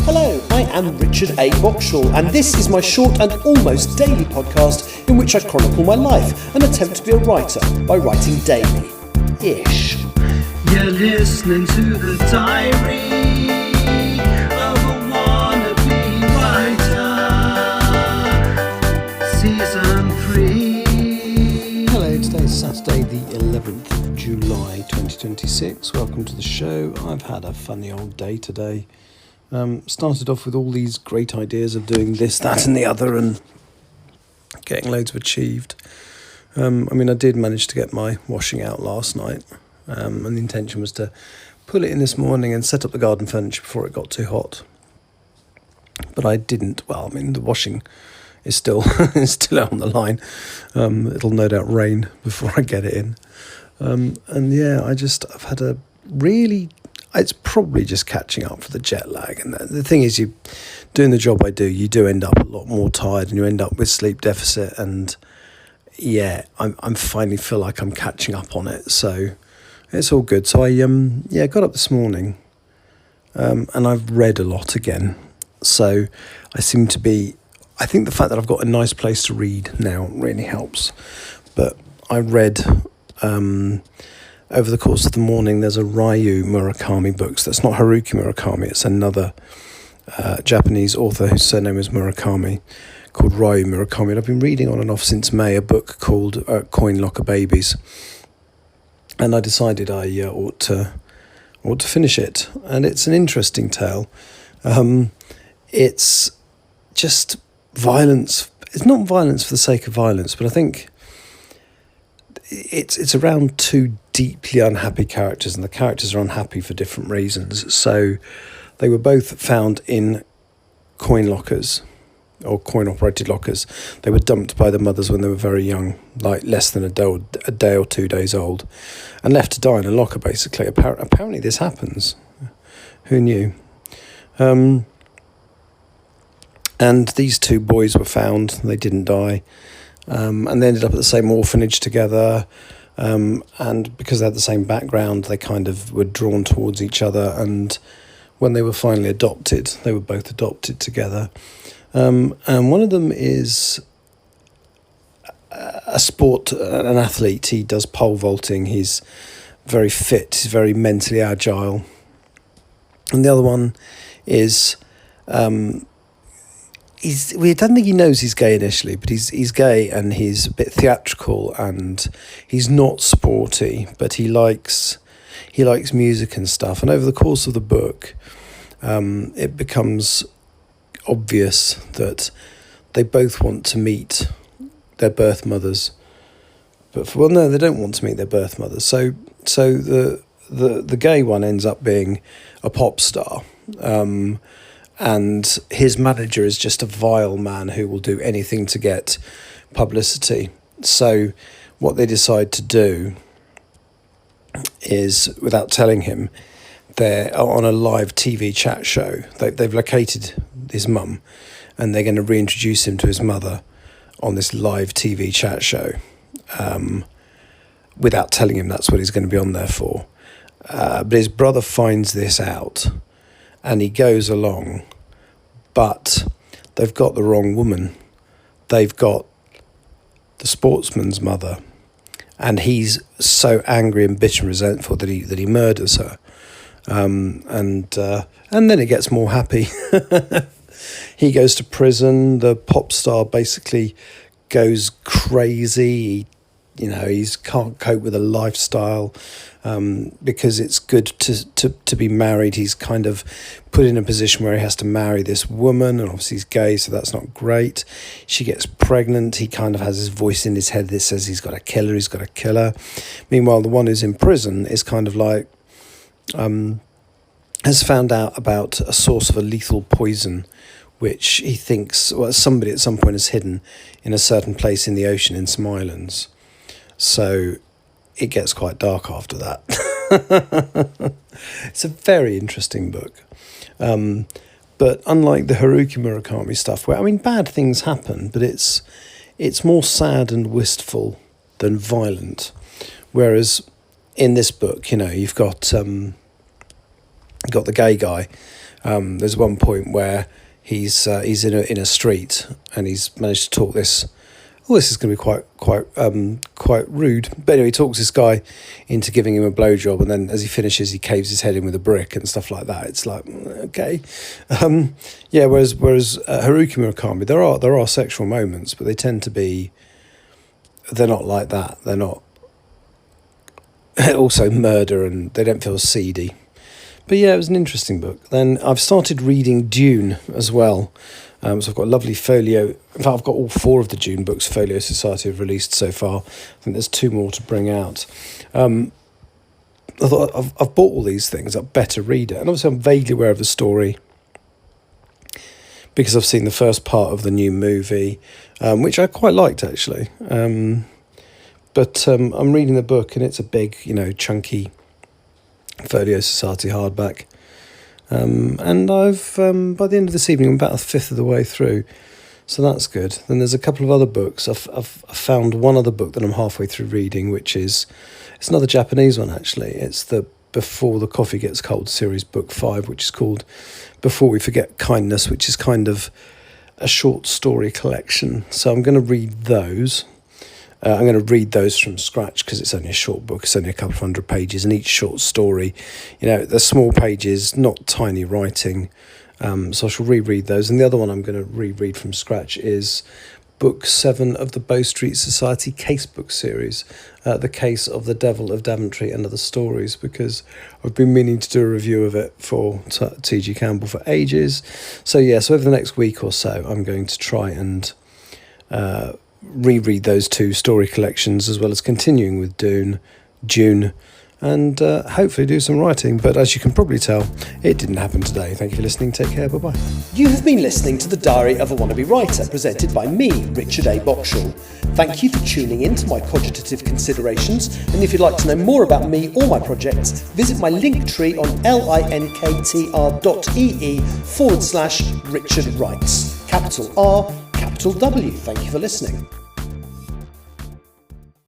Hello, I am Richard A. Boxall, and this is my short and almost daily podcast in which I chronicle my life and attempt to be a writer by writing daily-ish. You're listening to the diary of a wannabe writer, Season 3. Hello, today is Saturday the 11th of July 2026. Welcome to the show. I've had a funny old day today. Started off with all these great ideas of doing this, that and the other and getting loads of achieved. I did manage to get my washing out last night, and the intention was to pull it in this morning and set up the garden furniture before it got too hot. But I didn't. The washing is still is still out on the line. It'll no doubt rain before I get it in. I've had a really... It's probably just catching up for the jet lag. And the thing is, you doing the job I do, you do end up a lot more tired and you end up with sleep deficit. And I'm finally feel like I'm catching up on it. So it's all good. So I got up this morning and I've read a lot again. So I think the fact that I've got a nice place to read now really helps. But I read... over the course of the morning, there's a Ryu Murakami book. So that's not Haruki Murakami. It's another Japanese author whose surname is Murakami, called Ryu Murakami. And I've been reading on and off since May a book called Coin Locker Babies. And I decided I ought to finish it. And it's an interesting tale. It's just violence. It's not violence for the sake of violence, but I think it's around two deeply unhappy characters, and the characters are unhappy for different reasons. So they were both found in coin lockers or coin operated lockers. They were dumped by the mothers when they were very young, like less than a day or 2 days old, and left to die in a locker basically. Apparently this happens. Who knew? And these two boys were found. They didn't die. And they ended up at the same orphanage together, and because they had the same background, they kind of were drawn towards each other, and when they were finally adopted, they were both adopted together. And one of them is an athlete. He does pole vaulting. He's very fit. He's very mentally agile. And the other one is... we don't think he knows he's gay initially, but he's gay and he's a bit theatrical and he's not sporty, but he likes music and stuff. And over the course of the book, it becomes obvious that they both want to meet their birth mothers, but they don't want to meet their birth mothers. So the gay one ends up being a pop star. And his manager is just a vile man who will do anything to get publicity. So what they decide to do is, without telling him, they're on a live TV chat show. They've located his mum and they're going to reintroduce him to his mother on this live TV chat show, without telling him that's what he's going to be on there for. But his brother finds this out and he goes along, but they've got the wrong woman. They've got the sportsman's mother, and he's so angry and bitter and resentful that he murders her. And then it gets more happy. He goes to prison. The pop star basically goes crazy. He can't cope with a lifestyle because it's good to be married. He's kind of put in a position where he has to marry this woman, and obviously he's gay, so that's not great. She gets pregnant. He kind of has his voice in his head that says he's got to kill her. Meanwhile, the one who's in prison is kind of like has found out about a source of a lethal poison, which he thinks somebody at some point has hidden in a certain place in the ocean in some islands. So it gets quite dark after that. It's a very interesting book. But unlike the Haruki Murakami stuff, where, bad things happen, but it's more sad and wistful than violent. Whereas in this book, you've got got the gay guy. There's one point where he's in a street and he's managed to talk this. Oh, this is going to be quite rude. But anyway, he talks this guy into giving him a blowjob, and then as he finishes, he caves his head in with a brick and stuff like that. It's like, okay, yeah. Whereas Haruki Murakami, there are sexual moments, but they tend to be. They're not like that. They're not. Also murder, and they don't feel seedy. But yeah, it was an interesting book. Then I've started reading Dune as well. So I've got a lovely folio. In fact, I've got all 4 of the Dune books Folio Society have released so far. I think there's 2 more to bring out. I thought I've bought all these things. I better read it. And obviously I'm vaguely aware of the story because I've seen the first part of the new movie, which I quite liked actually. But I'm reading the book and it's a big, chunky Folio Society hardback. And I've, by the end of this evening, I'm about a fifth of the way through. So that's good. Then there's a couple of other books. I've found one other book that I'm halfway through reading, it's another Japanese one actually. It's the Before the Coffee Gets Cold series, book 5, which is called Before We Forget Kindness, which is kind of a short story collection. So I'm going to read those. I'm going to read those from scratch because it's only a short book. It's only a couple of 100 pages, and each short story, they're small pages, not tiny writing. So I shall reread those. And the other one I'm going to reread from scratch is book 7 of the Bow Street Society casebook series, The Case of the Devil of Daventry and Other Stories, because I've been meaning to do a review of it for T.G. Campbell for ages. So over the next week or so, I'm going to try and reread those 2 story collections, as well as continuing with Dune, and hopefully do some writing. But as you can probably tell, it didn't happen today. Thank you for listening. Take care. Bye-bye. You have been listening to The Diary of a Wannabe Writer, presented by me, Richard A. Boxall. Thank you for tuning in to my cogitative considerations, and if you'd like to know more about me or my projects, visit my link tree on linktr.ee/Richard Writes. Capital R, capital W. Thank you for listening.